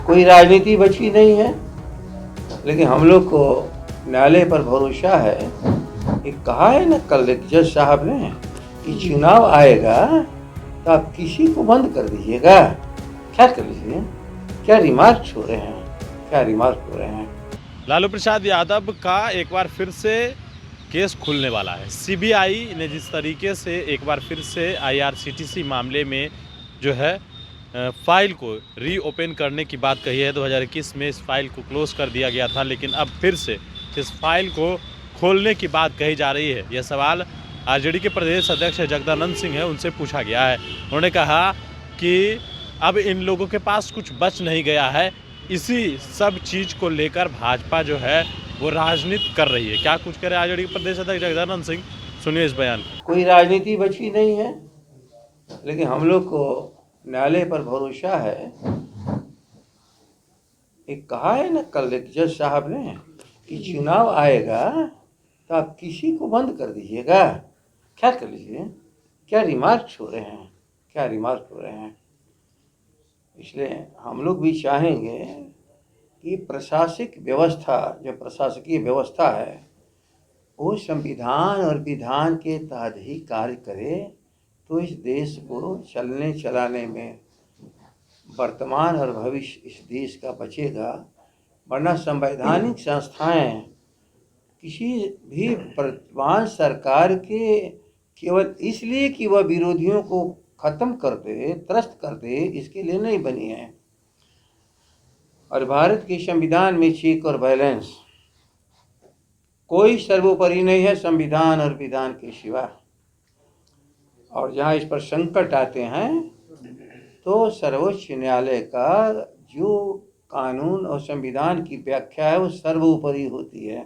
कोई राजनीति बची नहीं है, लेकिन हम लोग को न्यायालय पर भरोसा है। एक कहा है ना कल एक जज साहब ने कि चुनाव आएगा तो आप किसी को बंद कर दीजिएगा। क्या कर लीजिए, क्या रिमार्क छोड़ रहे हैं, क्या रिमार्क हो रहे हैं। लालू प्रसाद यादव का एक बार फिर से केस खुलने वाला है। सीबीआई ने जिस तरीके से एक बार फिर से आईआरसीटीसी मामले में जो है फाइल को रीओपन करने की बात कही है। 2021 में इस फाइल को क्लोज कर दिया गया था, लेकिन अब फिर से इस फाइल को खोलने की बात कही जा रही है। यह सवाल आरजेडी के प्रदेश अध्यक्ष जगदानंद सिंह है, उनसे पूछा गया है। उन्होंने कहा कि अब इन लोगों के पास कुछ बच नहीं गया है, इसी सब चीज़ को लेकर भाजपा जो है वो राजनीति कर रही है। क्या कुछ करे आरजेडी के प्रदेश अध्यक्ष जगदानंद सिंह, सुनिए इस बयान को। कोई राजनीति बची नहीं है, लेकिन हम लोग को न्यायालय पर भरोसा है। एक कहा है ना कल एक जज साहब ने कि चुनाव आएगा तो आप किसी को बंद कर दीजिएगा। क्या कर लीजिए, क्या रिमार्क छोड़ रहे हैं, क्या रिमार्क हो रहे हैं। इसलिए हम लोग भी चाहेंगे कि प्रशासनिक व्यवस्था, जो प्रशासकीय व्यवस्था है, वो संविधान और विधान के तहत ही कार्य करे, तो इस देश को चलने चलाने में वर्तमान और भविष्य इस देश का बचेगा। वरना संवैधानिक संस्थाएं किसी भी वर्तमान सरकार के केवल इसलिए कि वह विरोधियों को खत्म कर दे, त्रस्त कर दे, इसके लिए नहीं बनी है। और भारत के संविधान में चेक और बैलेंस, कोई सर्वोपरि नहीं है संविधान और विधान के सिवा। और जहाँ इस पर संकट आते हैं तो सर्वोच्च न्यायालय का जो कानून और संविधान की व्याख्या है वो सर्वोपरि होती है।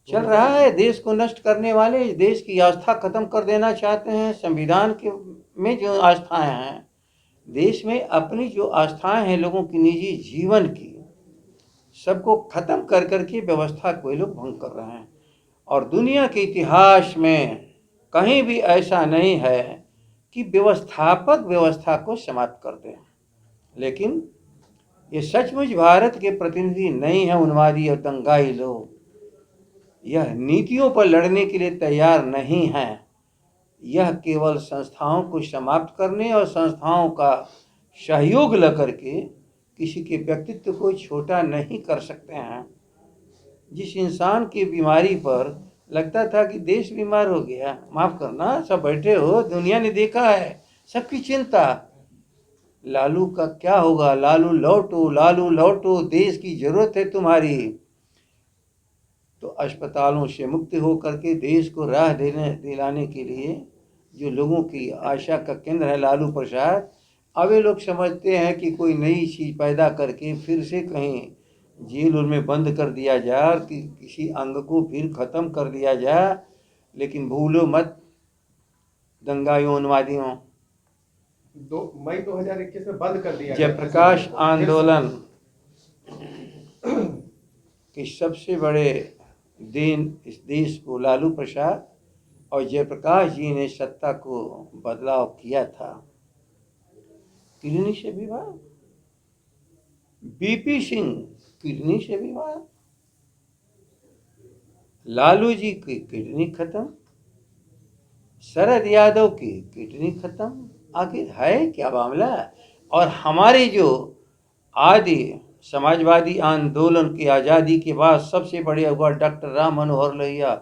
चल रहा है, देश को नष्ट करने वाले देश की आस्था खत्म कर देना चाहते हैं। संविधान के में जो आस्थाएं हैं, देश में अपनी जो आस्थाएं हैं लोगों की निजी जीवन की, सबको खत्म कर करके व्यवस्था को ये लोग भंग कर रहे हैं। और दुनिया के इतिहास में कहीं भी ऐसा नहीं है कि व्यवस्थापक व्यवस्था को समाप्त कर दें। लेकिन ये सचमुच भारत के प्रतिनिधि नहीं है उन्मादी और दंगाई लोग। यह नीतियों पर लड़ने के लिए तैयार नहीं है। यह केवल संस्थाओं को समाप्त करने और संस्थाओं का सहयोग लेकर के किसी के व्यक्तित्व को छोटा नहीं कर सकते हैं। जिस इंसान की बीमारी पर लगता था कि देश बीमार हो गया, माफ करना, सब बैठे हो, दुनिया ने देखा है, सबकी चिंता लालू का क्या होगा, लालू लौटो, लालू लौटो, देश की जरूरत है तुम्हारी। तो अस्पतालों से मुक्त हो करके देश को राह दिलाने के लिए जो लोगों की आशा का केंद्र है लालू प्रसाद, अब ये लोग समझते हैं कि कोई नई चीज़ पैदा करके फिर से कहीं जेल में बंद कर दिया जाए और कि किसी अंग को फिर ख़त्म कर दिया जाए। लेकिन भूलो मत दंगाइयों, उन्मादियों, 2 मई 2021 में बंद कर दिया जयप्रकाश आंदोलन के सबसे बड़े दिन इस देश को लालू प्रसाद और जयप्रकाश जी ने सत्ता को बदलाव किया था। किडनी से विवाद, बीपी सिंह किडनी से विवाद, लालू जी की किडनी खत्म, शरद यादव की किडनी खत्म। आखिर है क्या मामला। और हमारे जो आदि समाजवादी आंदोलन की आज़ादी के बाद सबसे बड़े हुआ डॉक्टर राम मनोहर लोहिया।